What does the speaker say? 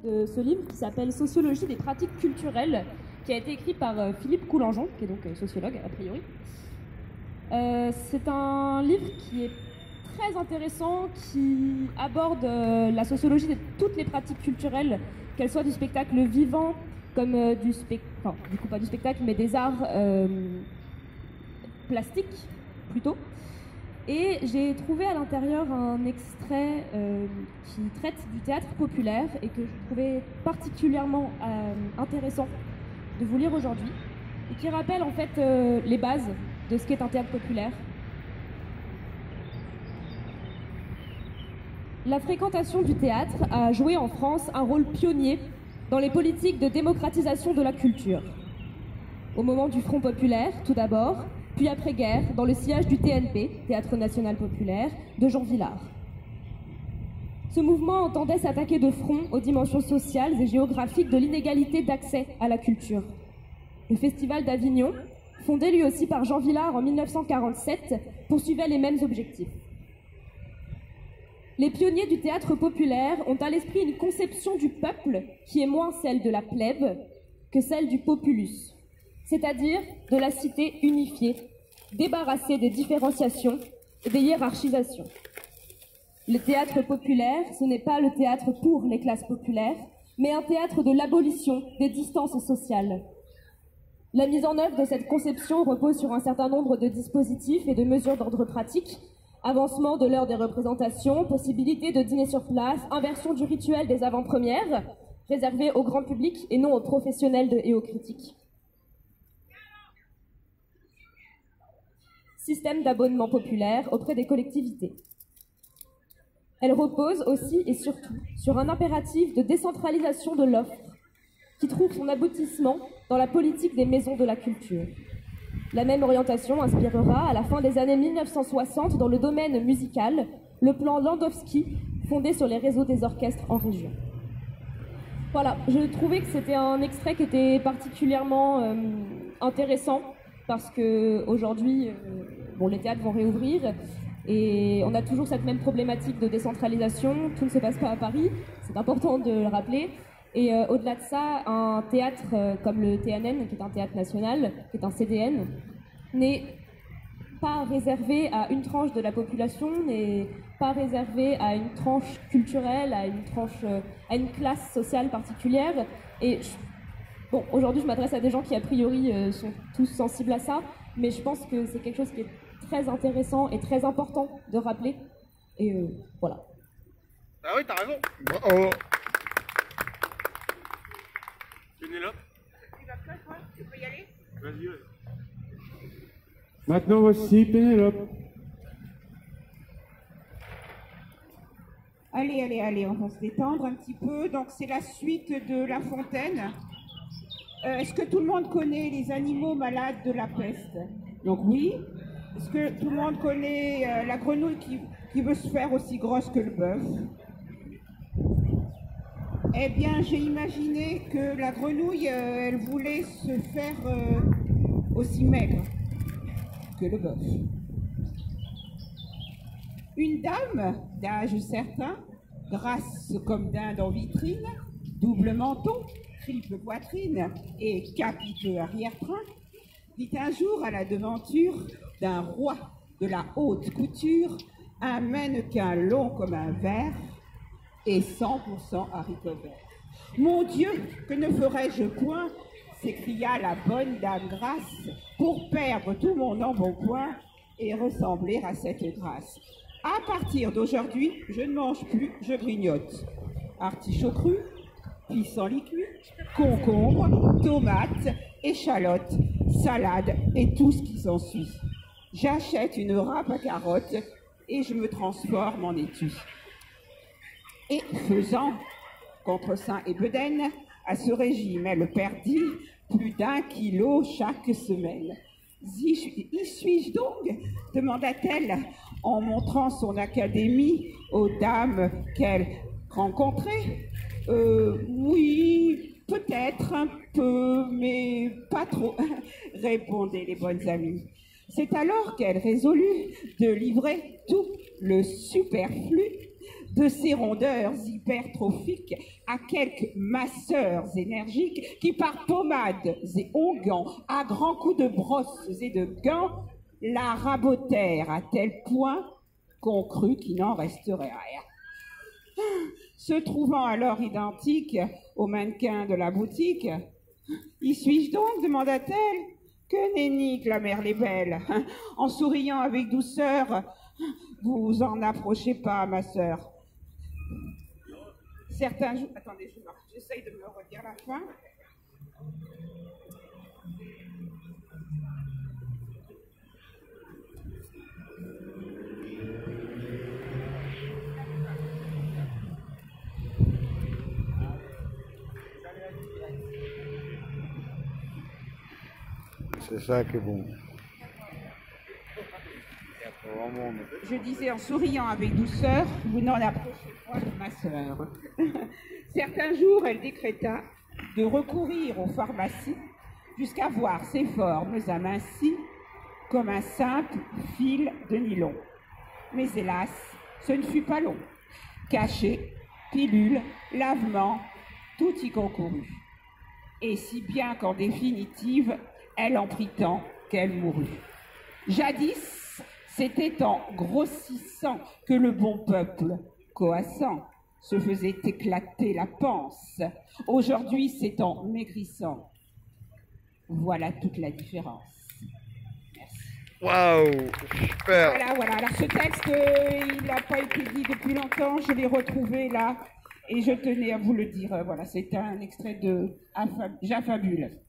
De ce livre qui s'appelle Sociologie des pratiques culturelles, qui a été écrit par Philippe Coulangeon, qui est donc sociologue a priori. C'est un livre qui est très intéressant, qui aborde la sociologie de toutes les pratiques culturelles, qu'elles soient du spectacle vivant, comme du coup pas du spectacle, mais des arts plastiques plutôt. Et j'ai trouvé à l'intérieur un extrait qui traite du théâtre populaire et que je trouvais particulièrement intéressant de vous lire aujourd'hui et qui rappelle en fait les bases de ce qu'est un théâtre populaire. La fréquentation du théâtre a joué en France un rôle pionnier dans les politiques de démocratisation de la culture. Au moment du Front populaire, tout d'abord, puis après-guerre, dans le sillage du TNP, Théâtre National Populaire, de Jean Vilar. Ce mouvement entendait s'attaquer de front aux dimensions sociales et géographiques de l'inégalité d'accès à la culture. Le Festival d'Avignon, fondé lui aussi par Jean Vilar en 1947, poursuivait les mêmes objectifs. Les pionniers du théâtre populaire ont à l'esprit une conception du peuple qui est moins celle de la plèbe que celle du populus, c'est-à-dire de la cité unifiée, débarrassée des différenciations et des hiérarchisations. Le théâtre populaire, ce n'est pas le théâtre pour les classes populaires, mais un théâtre de l'abolition des distances sociales. La mise en œuvre de cette conception repose sur un certain nombre de dispositifs et de mesures d'ordre pratique: avancement de l'heure des représentations, possibilité de dîner sur place, inversion du rituel des avant-premières, réservé au grand public et non aux professionnels et aux critiques. Système d'abonnement populaire auprès des collectivités. Elle repose aussi et surtout sur un impératif de décentralisation de l'offre qui trouve son aboutissement dans la politique des maisons de la culture. La même orientation inspirera, à la fin des années 1960, dans le domaine musical, le plan Landowski, fondé sur les réseaux des orchestres en région. Voilà, je trouvais que c'était un extrait qui était particulièrement intéressant, parce qu'aujourd'hui, les théâtres vont réouvrir, et on a toujours cette même problématique de décentralisation. Tout ne se passe pas à Paris, c'est important de le rappeler. Et au-delà de ça, un théâtre comme le TNN, qui est un théâtre national, qui est un CDN, n'est pas réservé à une tranche de la population, n'est pas réservé à une tranche culturelle, à une classe sociale particulière. Et aujourd'hui, je m'adresse à des gens qui, a priori, sont tous sensibles à ça, mais je pense que c'est quelque chose qui est très intéressant et très important de rappeler. Et voilà. Ah oui, t'as raison. Oh. Pénélope. Tu peux y aller? Vas-y. Maintenant, voici Pénélope. Allez, on va se détendre un petit peu. Donc, c'est la suite de La Fontaine. Est-ce que tout le monde connaît les animaux malades de la peste? Donc oui. Est-ce que tout le monde connaît la grenouille qui veut se faire aussi grosse que le bœuf? Eh bien, j'ai imaginé que la grenouille, elle voulait se faire aussi maigre que le bœuf. Une dame d'âge certain, grasse comme dinde en vitrine, double menton, triple poitrine et capiteux arrière-train, dit un jour à la devanture d'un roi de la haute couture un mannequin long comme un verre et 100% haricots verts. « Mon Dieu, que ne ferais-je point ?» s'écria la bonne dame grasse, « pour perdre tout mon embonpoint et ressembler à cette grâce. À partir d'aujourd'hui, je ne mange plus, je grignote. Artichaut cru, pissenlit cuit, concombre, tomates, échalotes, salade et tout ce qui s'ensuit. J'achète une râpe à carottes et je me transforme en étui. » Et faisant, contre sein et bedaine, à ce régime, elle perdit plus d'1 kilo chaque semaine. « Y suis-je donc ?» demanda-t-elle en montrant son académie aux dames qu'elle rencontrait. Oui, peut-être un peu, mais pas trop, répondaient les bonnes amies. C'est alors qu'elle résolut de livrer tout le superflu de ces rondeurs hypertrophiques à quelques masseurs énergiques qui, par pommades et onguents, à grands coups de brosses et de gants, la rabotèrent à tel point qu'on crut qu'il n'en resterait rien. Se trouvant alors identique au mannequin de la boutique, « Y suis-je donc ?» demanda-t-elle. « Que nenni !» clamèrent les belles, en souriant avec douceur. « Vous en approchez pas, ma sœur. » Certains jours... Attendez, j'essaye de me redire la fin. C'est ça qui est bon. Je disais en souriant avec douceur, vous n'en approchez pas de ma sœur. Certains jours, elle décréta de recourir aux pharmacies jusqu'à voir ses formes amincies comme un simple fil de nylon. Mais hélas, ce ne fut pas long. Cachets, pilules, lavements, tout y concourut. Et si bien qu'en définitive, elle en prit tant qu'elle mourut. Jadis, c'était en grossissant que le bon peuple, coassant, se faisait éclater la panse. Aujourd'hui, c'est en maigrissant. Voilà toute la différence. Merci. Waouh, super. Voilà. Alors ce texte, il n'a pas été dit depuis longtemps. Je l'ai retrouvé là et je tenais à vous le dire. Voilà, c'est un extrait de J'affabule.